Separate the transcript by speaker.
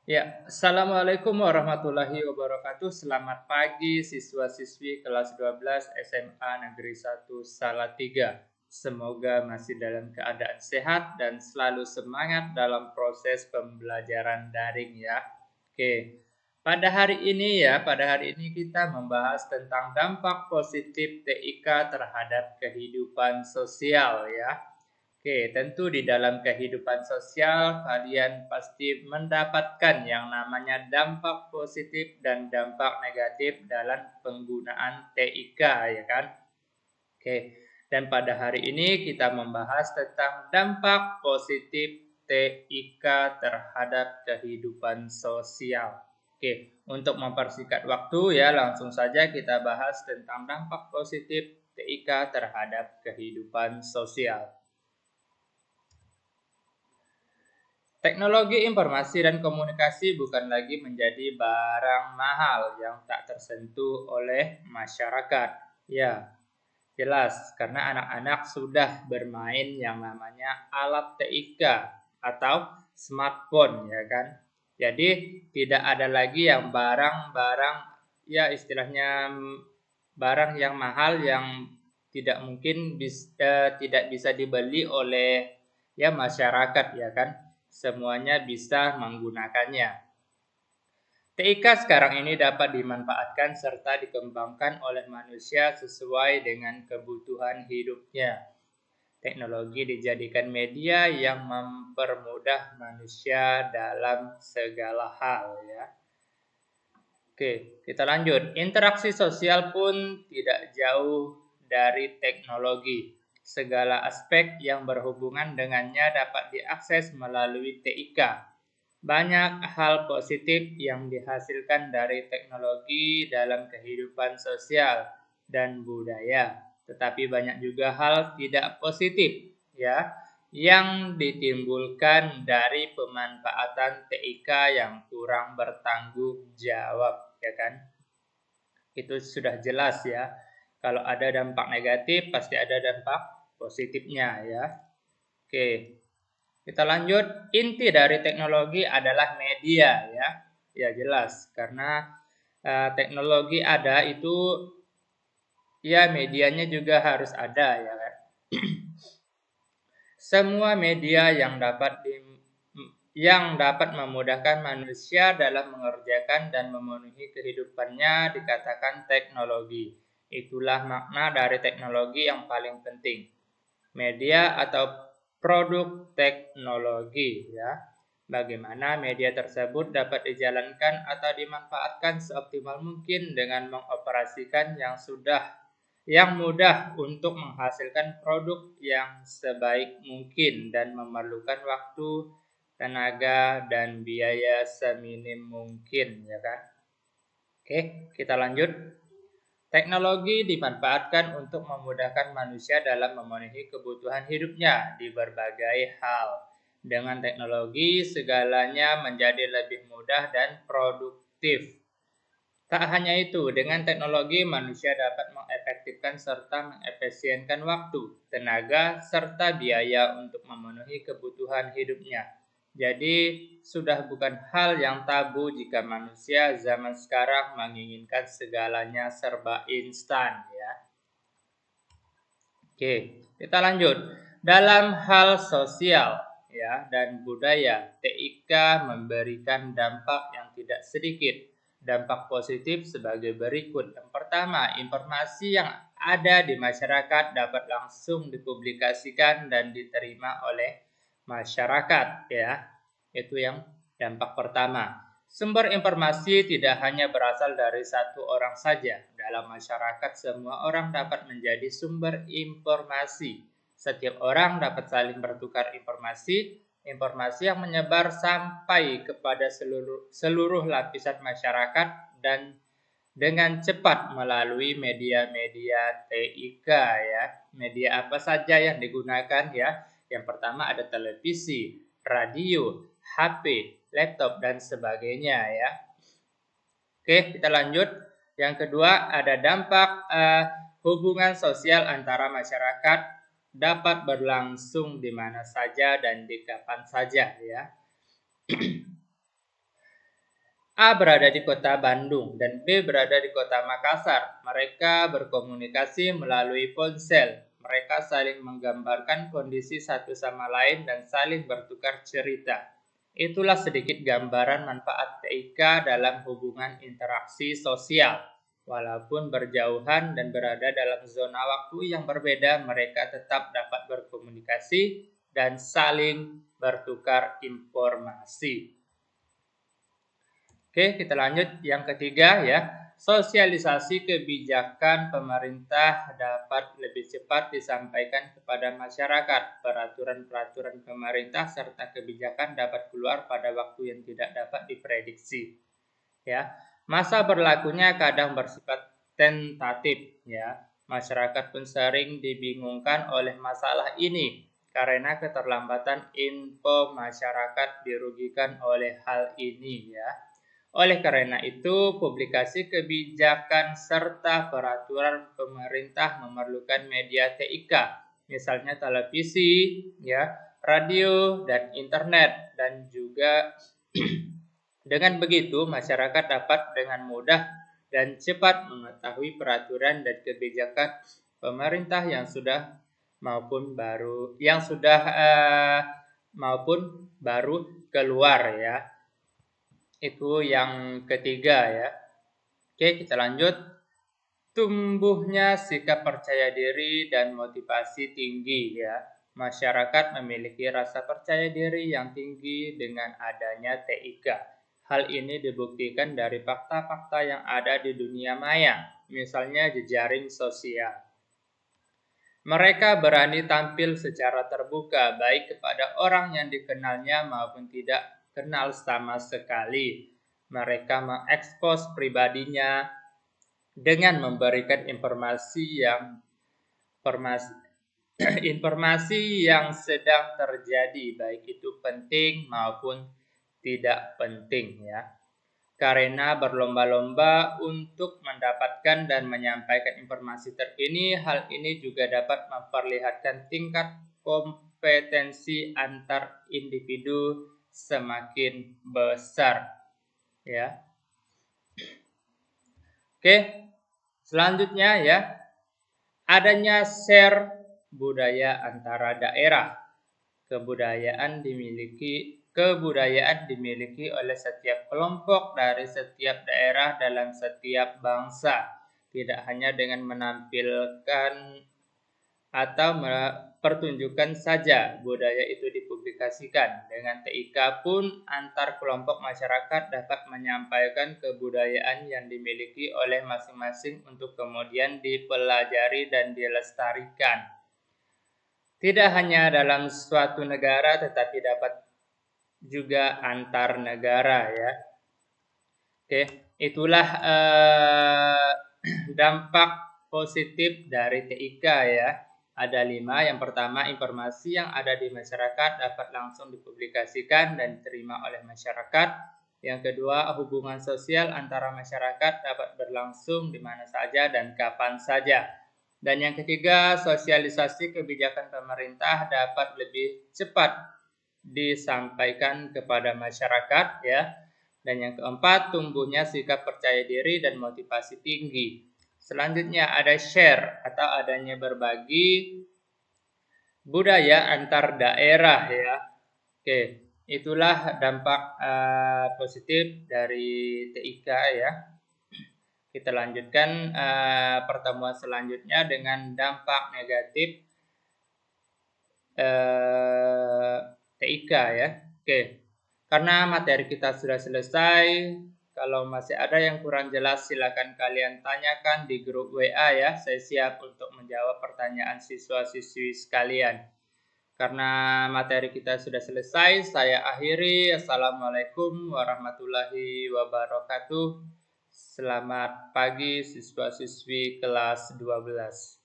Speaker 1: Ya, Assalamualaikum warahmatullahi wabarakatuh. Selamat pagi siswa-siswi kelas 12 SMA Negeri 1 Salatiga. Semoga masih dalam keadaan sehat dan selalu semangat dalam proses pembelajaran daring ya. Oke. Pada hari ini kita membahas tentang dampak positif TIK terhadap kehidupan sosial ya. Oke, tentu di dalam kehidupan sosial kalian pasti mendapatkan yang namanya dampak positif dan dampak negatif dalam penggunaan TIK ya kan? Oke, dan pada hari ini kita membahas tentang dampak positif TIK terhadap kehidupan sosial. Oke, untuk mempersingkat waktu ya langsung saja kita bahas tentang dampak positif TIK terhadap kehidupan sosial. Teknologi informasi dan komunikasi bukan lagi menjadi barang mahal yang tak tersentuh oleh masyarakat. Ya, jelas karena anak-anak sudah bermain yang namanya alat TIK atau smartphone ya kan. Jadi tidak ada lagi yang barang-barang ya istilahnya barang yang mahal yang tidak mungkin tidak bisa dibeli oleh ya masyarakat ya kan. Semuanya bisa menggunakannya. TIK sekarang ini dapat dimanfaatkan serta dikembangkan oleh manusia sesuai dengan kebutuhan hidupnya. Teknologi dijadikan media yang mempermudah manusia dalam segala hal ya. Oke, kita lanjut. Interaksi sosial pun tidak jauh dari teknologi. Segala aspek yang berhubungan dengannya dapat diakses melalui TIK. Banyak hal positif yang dihasilkan dari teknologi dalam kehidupan sosial dan budaya, tetapi banyak juga hal tidak positif ya yang ditimbulkan dari pemanfaatan TIK yang kurang bertanggung jawab ya kan. Itu sudah jelas ya. Kalau ada dampak negatif pasti ada dampak positifnya ya. Oke. Kita lanjut, inti dari teknologi adalah media ya. Ya jelas, karena teknologi ada itu ya medianya juga harus ada ya kan. Semua media yang dapat memudahkan manusia dalam mengerjakan dan memenuhi kehidupannya dikatakan teknologi. Itulah makna dari teknologi yang paling penting. Media atau produk teknologi ya. Bagaimana media tersebut dapat dijalankan atau dimanfaatkan seoptimal mungkin dengan mengoperasikan yang mudah untuk menghasilkan produk yang sebaik mungkin dan memerlukan waktu, tenaga dan biaya seminim mungkin ya kan. Oke, kita lanjut. Teknologi dimanfaatkan untuk memudahkan manusia dalam memenuhi kebutuhan hidupnya di berbagai hal. Dengan teknologi, segalanya menjadi lebih mudah dan produktif. Tak hanya itu, dengan teknologi manusia dapat mengefektifkan serta mengefisienkan waktu, tenaga, serta biaya untuk memenuhi kebutuhan hidupnya. Jadi sudah bukan hal yang tabu jika manusia zaman sekarang menginginkan segalanya serba instan ya. Oke, kita lanjut. Dalam hal sosial ya dan budaya, TIK memberikan dampak yang tidak sedikit. Dampak positif sebagai berikut. Yang pertama, informasi yang ada di masyarakat dapat langsung dipublikasikan dan diterima oleh masyarakat ya. Itu yang dampak pertama. Sumber informasi tidak hanya berasal dari satu orang saja. Dalam masyarakat semua orang dapat menjadi sumber informasi. Setiap orang dapat saling bertukar informasi yang menyebar sampai kepada seluruh lapisan masyarakat dan dengan cepat melalui media-media TIK ya. Media apa saja yang digunakan ya? Yang pertama ada televisi, radio, HP, laptop dan sebagainya ya. Oke, kita lanjut. Yang kedua ada dampak hubungan sosial antara masyarakat dapat berlangsung di mana saja dan di kapan saja ya. A berada di kota Bandung dan B berada di kota Makassar. Mereka berkomunikasi melalui ponsel. Mereka saling menggambarkan kondisi satu sama lain dan saling bertukar cerita. Itulah sedikit gambaran manfaat TIK dalam hubungan interaksi sosial. Walaupun berjauhan dan berada dalam zona waktu yang berbeda, mereka tetap dapat berkomunikasi dan saling bertukar informasi. Oke, kita lanjut yang ketiga ya. Sosialisasi kebijakan pemerintah dapat lebih cepat disampaikan kepada masyarakat. Peraturan-peraturan pemerintah serta kebijakan dapat keluar pada waktu yang tidak dapat diprediksi. Ya, masa berlakunya kadang bersifat tentatif ya. Masyarakat pun sering dibingungkan oleh masalah ini karena keterlambatan info masyarakat dirugikan oleh hal ini ya. Oleh karena itu, publikasi kebijakan serta peraturan pemerintah memerlukan media TIK, misalnya televisi, ya, radio, dan internet, dan juga dengan begitu masyarakat dapat dengan mudah dan cepat mengetahui peraturan dan kebijakan pemerintah yang sudah maupun baru keluar ya. Itu yang ketiga ya. Oke, kita lanjut. Tumbuhnya sikap percaya diri dan motivasi tinggi ya. Masyarakat memiliki rasa percaya diri yang tinggi dengan adanya TIK. Hal ini dibuktikan dari fakta-fakta yang ada di dunia maya, misalnya jejaring sosial. Mereka berani tampil secara terbuka baik kepada orang yang dikenalnya maupun tidak kenal sama sekali. Mereka mengekspos pribadinya dengan memberikan informasi yang sedang terjadi, baik itu penting maupun tidak penting ya. Karena berlomba-lomba untuk mendapatkan dan menyampaikan informasi terkini, hal ini juga dapat memperlihatkan tingkat kompetensi antar individu semakin besar ya. Oke, selanjutnya ya, adanya share budaya antara daerah. Kebudayaan dimiliki oleh setiap kelompok dari setiap daerah dalam setiap bangsa, tidak hanya dengan menampilkan atau pertunjukan saja budaya itu dipublikasikan. Dengan TIK pun antar kelompok masyarakat dapat menyampaikan kebudayaan yang dimiliki oleh masing-masing untuk kemudian dipelajari dan dilestarikan. Tidak hanya dalam suatu negara tetapi dapat juga antar negara ya. Oke, itulah dampak positif dari TIK ya. Ada 5. Yang pertama, informasi yang ada di masyarakat dapat langsung dipublikasikan dan diterima oleh masyarakat. Yang kedua, hubungan sosial antara masyarakat dapat berlangsung di mana saja dan kapan saja. Dan yang ketiga, sosialisasi kebijakan pemerintah dapat lebih cepat disampaikan kepada masyarakat ya. Dan yang keempat, tumbuhnya sikap percaya diri dan motivasi tinggi. Selanjutnya ada share atau adanya berbagi budaya antar daerah ya. Oke, itulah dampak positif dari TIK ya. Kita lanjutkan pertemuan selanjutnya dengan dampak negatif TIK ya. Oke, karena materi kita sudah selesai, kalau masih ada yang kurang jelas silakan kalian tanyakan di grup WA ya. Saya siap untuk menjawab pertanyaan siswa-siswi sekalian. Karena materi kita sudah selesai, saya akhiri. Assalamualaikum warahmatullahi wabarakatuh. Selamat pagi siswa-siswi kelas 12.